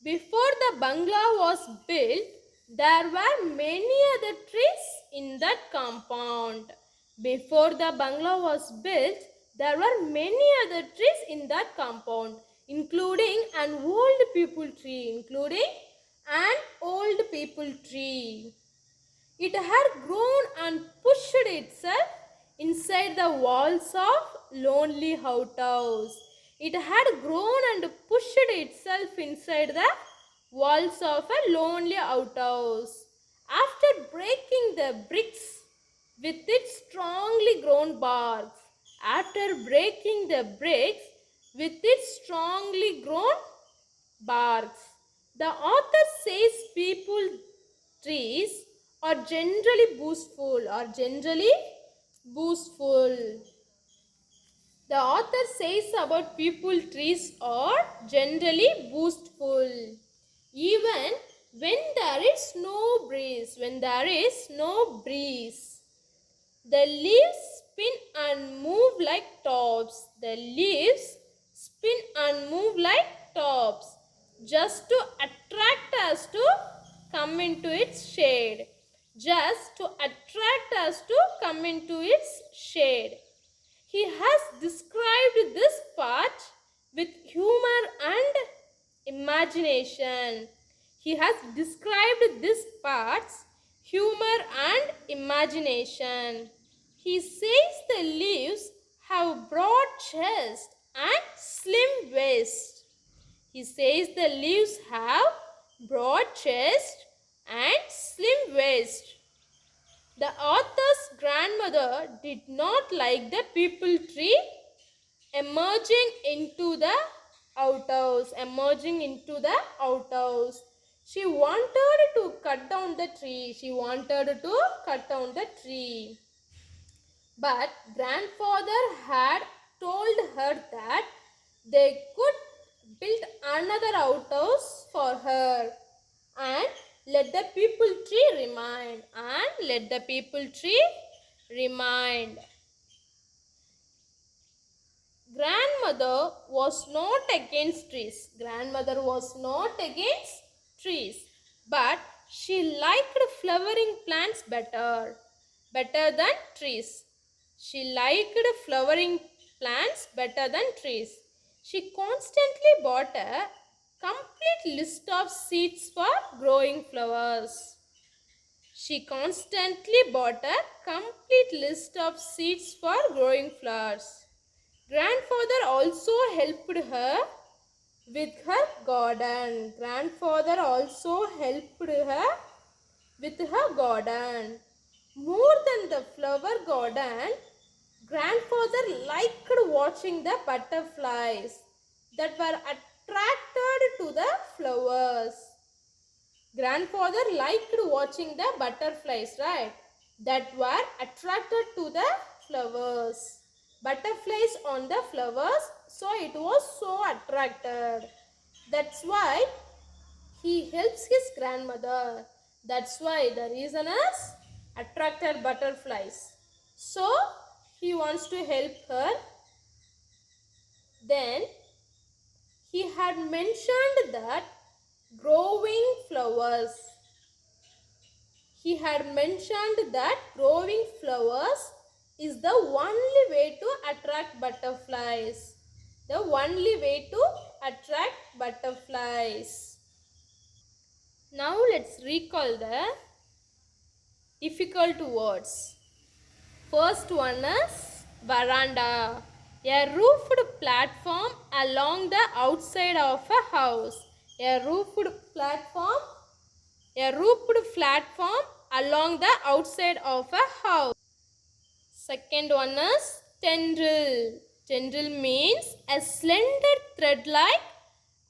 Before the bungalow was built, there were many other trees in that compound. Before the bungalow was built, there were many other trees in that compound, including an old people tree, It had grown and pushed itself inside the walls of lonely outhouse. It had grown and pushed itself inside the walls of a lonely outhouse. After breaking the bricks with its strongly grown barks, after breaking the bricks with its strongly grown barks, the author says people trees are generally boastful. The author says about people trees are generally boastful. Even when there is no breeze, the leaves spin and move like tops. The leaves spin and move like tops just to attract us to come into its shade. Just to attract us to come into its shade. He has described this part with humor and imagination. He has described this part's humor and imagination. He says the leaves have broad chest and slim waist. He says the leaves have broad chest and slim waist. The author's grandmother did not like the people tree emerging into the outhouse. She wanted to cut down the tree. But grandfather had told her that they could build another outhouse for her and let the people tree remain. Grandmother was not against trees, but she liked flowering plants better than trees. She liked flowering plants better than trees. She constantly bought a complete list of seeds for growing flowers. She constantly bought a complete list of seeds for growing flowers. Grandfather also helped her with her garden. More than the flower garden, grandfather liked watching the butterflies that were attracted to the flowers. Grandfather liked watching the butterflies, right? That were attracted to the flowers. Butterflies on the flowers, so it was so attracted. That's why he helps his grandmother. That's why the reason is attracted butterflies. So he wants to help her. Then he had mentioned that growing flowers. He had mentioned that growing flowers is the only way to attract butterflies. Now let's recall the difficult words. First one is veranda, a roofed platform along the outside of a house. A roofed platform along the outside of a house. Second one is tendril. Tendril means a slender thread-like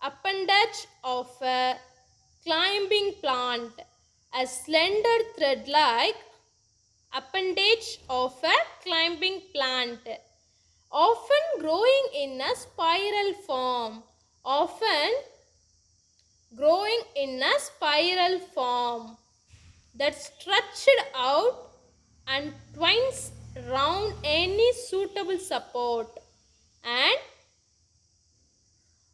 appendage of a climbing plant. A slender thread-like appendage of a climbing plant. Often growing in a spiral form. That stretched out and twines round any suitable support and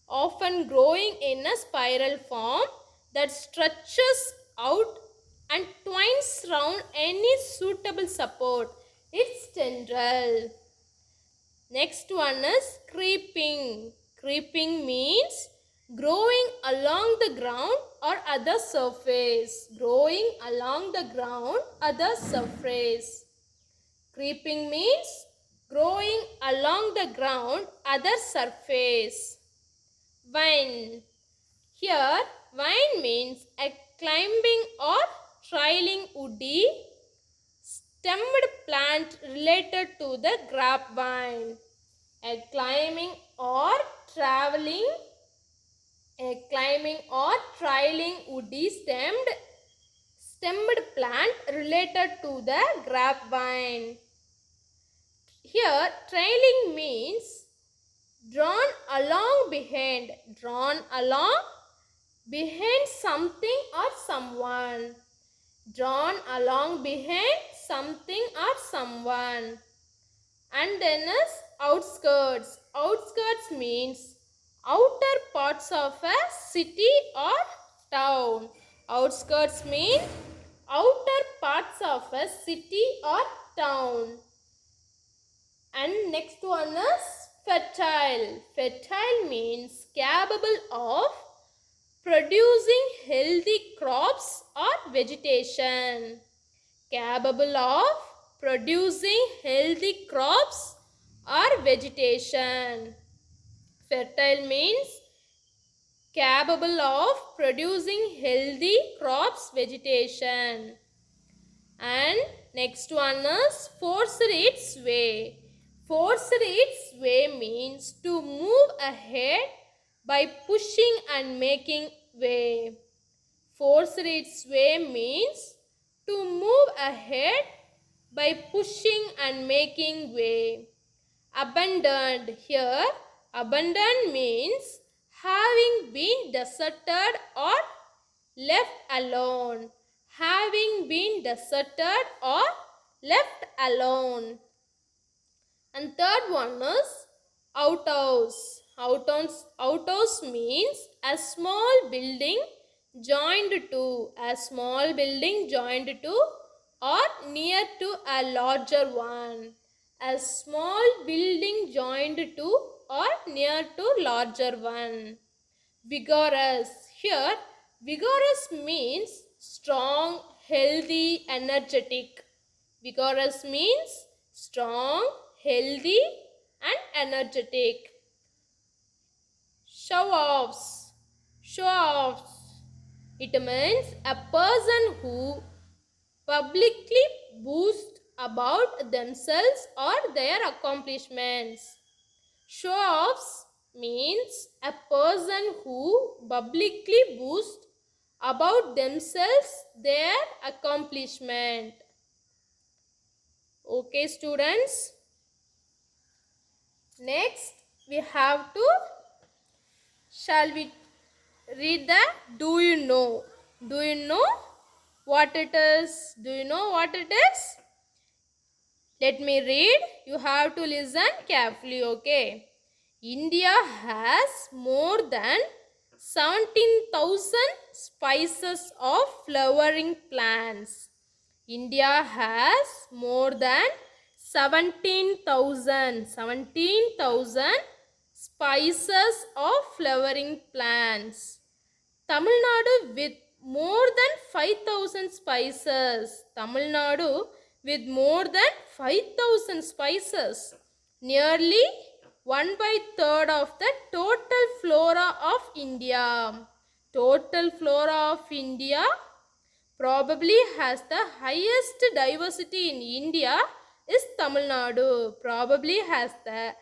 often growing in a spiral form that stretches out and twines round any suitable support. Its tendril. Next one is creeping. Creeping means growing along the ground or other surface. Growing along the ground, other surface. Creeping means growing along the ground, other surface. Vine. Here, vine means a climbing or trailing woody stemmed plant related to the grapevine. A climbing or traveling, a climbing or trailing woody stemmed plant related to the grapevine. Here, trailing means drawn along behind something or someone. Drawn along behind something or someone. And then is outskirts. Outskirts means outer parts of a city or town. Outskirts mean outer parts of a city or town. And next one is fertile. Fertile means capable of producing healthy crops or vegetation. Capable of producing healthy crops or vegetation. Fertile means capable of producing healthy crops, vegetation. And next one is forced its way. Forced its way means to move ahead by pushing and making way. Forced its way means to move ahead by pushing and making way. Abandoned. Here, abandoned means having been deserted or left alone. Having been deserted or left alone. And third one is outhouse. Outhouse means a small building joined to. A small building joined to or near to a larger one. A small building joined to or near to larger one. Vigorous. Here, vigorous means strong, healthy, energetic. Vigorous means strong, healthy, and energetic. Show-offs. Show-offs. It means a person who publicly boasts about themselves or their accomplishments. Show-offs means a person who publicly boasts about themselves, their accomplishment. Okay, students. Next, we have to, shall we read the do you know? Do you know what it is? Do you know what it is? Let me read. You have to listen carefully, okay? India has more than 17,000 species of flowering plants. India has more than 17,000 species of flowering plants. Tamil Nadu with more than 5,000 spices. Tamil Nadu with more than 5,000 spices. Nearly 1/3 of the total flora of India. Total flora of India probably has the highest diversity in India is Tamil Nadu. Probably has the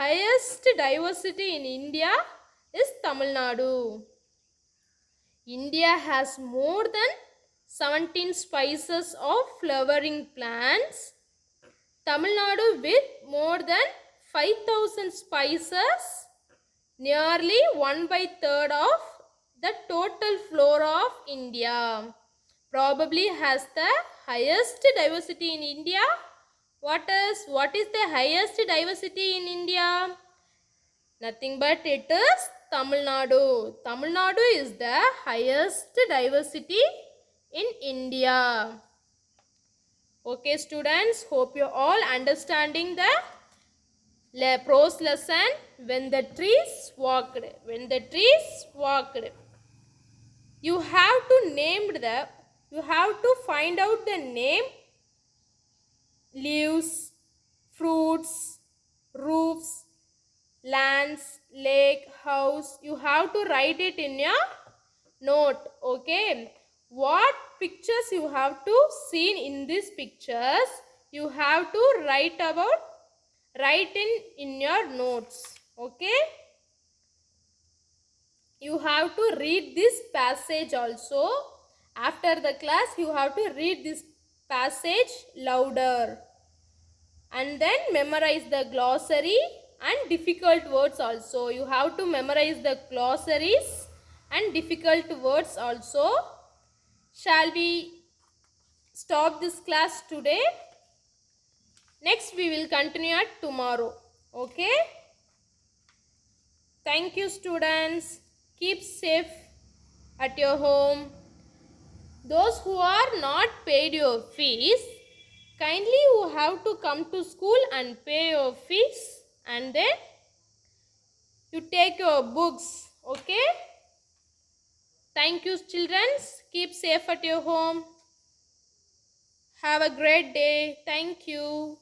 highest diversity in India is Tamil Nadu. India has more than 17 species of flowering plants. Tamil Nadu with more than 5,000 species, nearly 1/3 of the total flora of India. Probably has the highest diversity in India. What is the highest diversity in India? Nothing but it is Tamil Nadu. Tamil Nadu is the highest diversity in India. Okay, students, hope you all understanding the prose lesson. When the trees walked. When the trees walked. You have to name the. You have to find out the name, leaves, fruits, roofs, lands, lake, house. You have to write it in your note. Okay, what pictures you have to see in these pictures, you have to write in your notes. Okay, you have to read this passage also. After the class you have to read this passage louder and then memorize the glossary and difficult words also. You have to memorize the glossaries and difficult words also. Shall we stop this class today? Next we will continue at tomorrow. Okay? Thank you, students. Keep safe at your home. Those who are not paid your fees, kindly you have to come to school and pay your fees and then you take your books. Okay? Thank you, children. Keep safe at your home. Have a great day. Thank you.